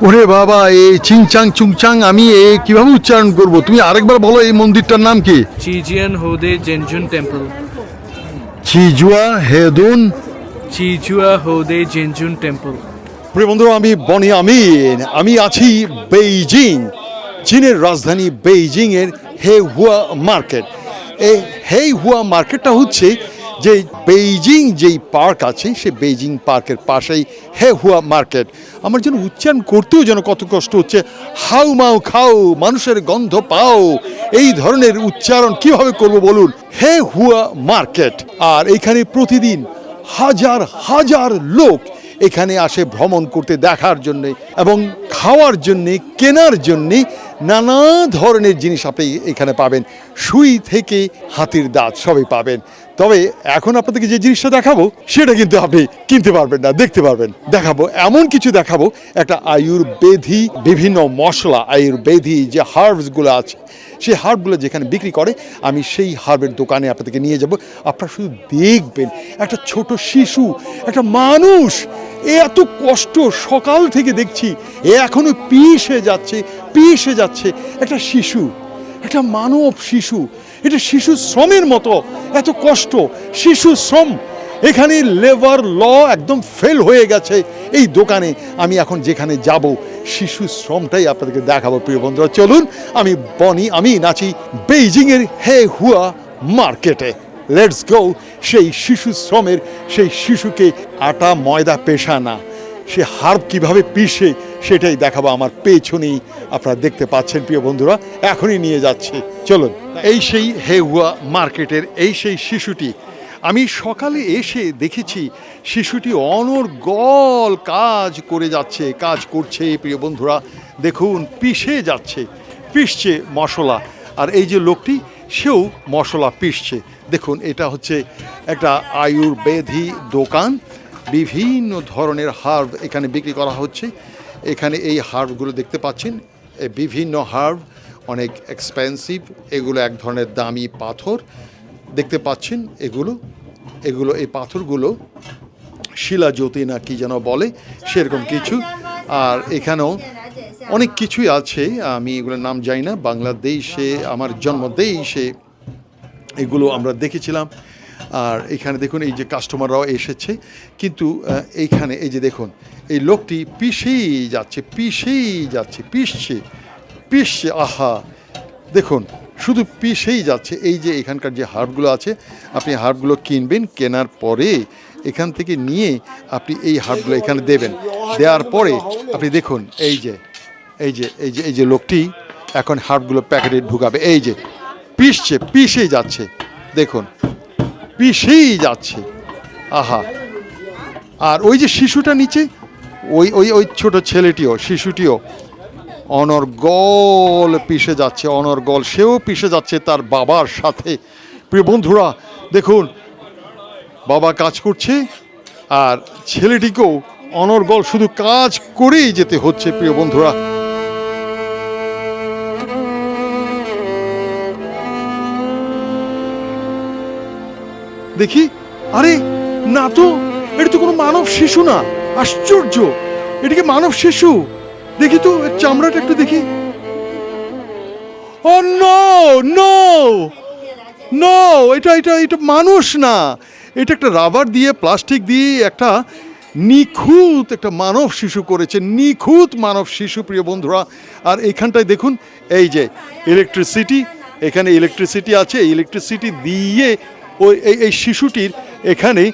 ওরে বাবা, এই চিংচাং চুংচাং আমি কিভাবে উচ্চারণ করব? তুমি আরেকবার বলো এই মন্দিরটার নাম কি? Chijian Hode Genjun Temple. চিজুয়া হেদুন। Chijua Hode Genjun Temple. প্রিয় বন্ধুরা, আমি বনি আমিন। আমি আছি বেইজিং, চীনের রাজধানী বেইজিং এর হেহুয়া মার্কেট। এই হেহুয়া মার্কেটটা হচ্ছে যে বেইজিং যেই পার্ক আছে সেই বেইজিং পার্কের পাশেই হেহুয়া মার্কেট। আমার যেন উচ্চারণ করতেও যেন কত কষ্ট হচ্ছে। হাউ মাউ খাও, মানুষের গন্ধ পাও, এই ধরনের উচ্চারণ কিভাবে করব বলুন? হেহুয়া মার্কেট। আর এখানে প্রতিদিন হাজার হাজার লোক এখানে আসে ভ্রমণ করতে, দেখার জন্যে এবং খাওয়ার জন্যে, কেনার জন্যে। নানা ধরনের জিনিস আপনি এখানে পাবেন, সুই থেকে হাতির দাঁত সবই পাবেন। তবে এখন আপনাদেরকে যে জিনিসটা দেখাবো সেটা কিন্তু আপনি কিনতে পারবেন না, দেখতে পারবেন। দেখাবো এমন কিছু দেখাবো, একটা আয়ুর্বেদী বিভিন্ন মশলা, আয়ুর্বেদী যে হার্বসগুলো আছে সেই হার্বগুলো যেখানে বিক্রি করে, আমি সেই হার্বের দোকানে আপনাদেরকে নিয়ে যাব। আপনারা শুধু দেখবেন, একটা ছোট শিশু, একটা মানুষ, এত কষ্ট সকাল থেকে দেখছি, এখনো পিষে যাচ্ছে, পিষে যাচ্ছে। একটা শিশু, একটা মানব শিশু, এটা শিশু শ্রমের মতো, এত কষ্ট, শিশু শ্রম। এখানে লেবার ল একদম ফেল হয়ে গেছে এই দোকানে। আমি এখন যেখানে যাব শিশু শ্রমটাই আপনাদেরকে দেখাবো। প্রিয় বন্ধুরা, চলুন, আমি বনি আমিন আছি বেইজিংয়ের হেহুয়া মার্কেটে। Let's go. সেই শিশু শ্রমের, সেই শিশুকে আটা ময়দা পেশা না, সে হার্ব কীভাবে পিষে সেটাই দেখাবো। আমার পেছনেই আপনারা দেখতে পাচ্ছেন প্রিয় বন্ধুরা, এখনই নিয়ে যাচ্ছে। চলুন, এই সেই হেহুয়া মার্কেটের এই সেই শিশুটি। আমি সকালে এসে দেখেছি শিশুটি অনর্গল কাজ করে যাচ্ছে, কাজ করছে। প্রিয় বন্ধুরা দেখুন, পিষে যাচ্ছে, পিষছে মশলা। আর এই যে লোকটি, সেও মশলা পিষছে। দেখুন, এটা হচ্ছে একটা আয়ুর্বেদী দোকান। বিভিন্ন ধরনের হার্ব এখানে বিক্রি করা হচ্ছে। এখানে এই হার্বগুলো দেখতে পাচ্ছেন, বিভিন্ন হার্ব, অনেক এক্সপেন্সিভ। এগুলো এক ধরনের দামি পাথর দেখতে পাচ্ছেন। এগুলো এই পাথরগুলো শিলাজ্যোতি না কি যেন বলে, সেরকম কিছু। আর এখানেও অনেক কিছুই আছে, আমি এগুলোর নাম জানি না। বাংলাদেশে, আমার জন্মদেশে এগুলো আমরা দেখেছিলাম। আর এখানে দেখুন, এই যে কাস্টমাররাও এসেছে, কিন্তু এইখানে এই যে দেখুন, এই লোকটি পিষেই যাচ্ছে, পিষেই যাচ্ছে, পিষছে। আহা, দেখুন, শুধু পিষেই যাচ্ছে। এই যে এখানকার যে হার্বগুলো আছে, আপনি হার্বগুলো কিনবেন, কেনার পরে এখান থেকে নিয়ে আপনি এই হার্বগুলো এখানে দেবেন। দেওয়ার পরে আপনি দেখুন, এই যে লোকটি এখন হার্বগুলো প্যাকেটে ঢুকাবে। এই যে পিষেই যাচ্ছে, দেখুন, পিষেই যাচ্ছে। আহা, আর ওই যে শিশুটা নিচে, ওই ছোট ছেলেটিও, শিশুটিও অনর্গল পিষে যাচ্ছে, অনর্গল। সেও পিষে যাচ্ছে তার বাবার সাথে। প্রিয় বন্ধুরা দেখুন, বাবা কাজ করছে আর ছেলেটিকেও অনর্গল শুধু কাজ করেই যেতে হচ্ছে। প্রিয় বন্ধুরা, দেখি, আরে না তো, এটা তো কোনো মানব শিশু না। আশ্চর্য, এটিকে মানব শিশু। দেখি তো এর চামড়াটা একটু দেখি। ও নো নো নো, এটা মানুষ না। এটা একটা রাবার দিয়ে, প্লাস্টিক দিয়ে একটা নিখুঁত একটা মানব শিশু করেছে, নিখুঁত মানব শিশু। প্রিয় বন্ধুরা, আর এখানটায় দেখুন, এই যে ইলেকট্রিসিটি, এখানে ইলেকট্রিসিটি আছে। ইলেকট্রিসিটি দিয়ে এই শিশুটির এখানে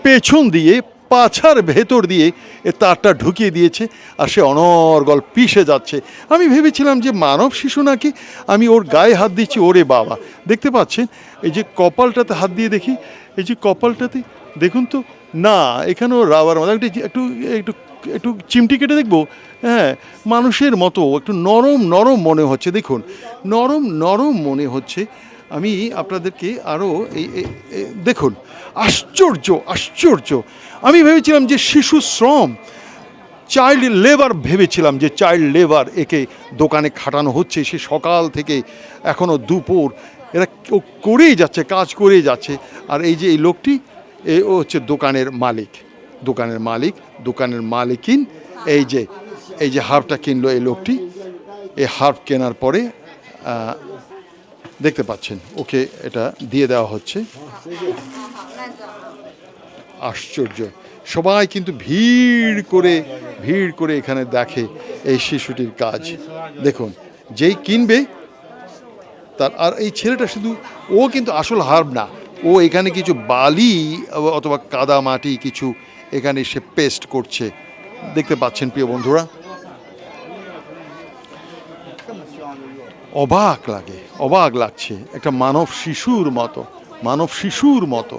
পেছন দিয়ে, পাছার ভেতর দিয়ে এ তারটা ঢুকিয়ে দিয়েছে। আর সে অনর্গল পিষে যাচ্ছে। আমি ভেবেছিলাম যে মানব শিশু নাকি। আমি ওর গায়ে হাত দিচ্ছি, ওরে বাবা, দেখতে পাচ্ছেন এই যে কপালটাতে হাত দিয়ে দেখি, এই যে কপালটাতে দেখুন তো, না, এখানেও রাবার মতো একটু একটু একটু চিমটি কেটে দেখবো। হ্যাঁ, মানুষের মতো একটু নরম নরম মনে হচ্ছে। দেখুন, নরম নরম মনে হচ্ছে। আমি আপনাদেরকে আরও দেখুন, আশ্চর্য আশ্চর্য। আমি ভেবেছিলাম যে শিশু শ্রম, চাইল্ড লেবার ভেবেছিলাম, যে চাইল্ড লেবার, একে দোকানে খাটানো হচ্ছে সে সকাল থেকে এখনও দুপুর। এরা ও করেই যাচ্ছে, কাজ করেই যাচ্ছে। আর এই যে এই লোকটি, ও হচ্ছে দোকানের মালিক, দোকানের মালিকিন। এই যে হার্বটা কিনলো এই লোকটি, এই হার্ব কেনার পরে দেখতে পাচ্ছেন ওকে এটা দিয়ে দেওয়া হচ্ছে। আশ্চর্য, সবাই কিন্তু ভিড় করে এখানে দেখে এই শিশুটির কাজ। দেখুন, যেই কিনবে তার, আর এই ছেলেটা শুধু, ও কিন্তু আসল হার্ব না, ও এখানে কিছু বালি অথবা কাদা মাটি কিছু এখানে সে পেস্ট করছে, দেখতে পাচ্ছেন প্রিয় বন্ধুরা। অবাক লাগছে, একটা মানব শিশুর মতো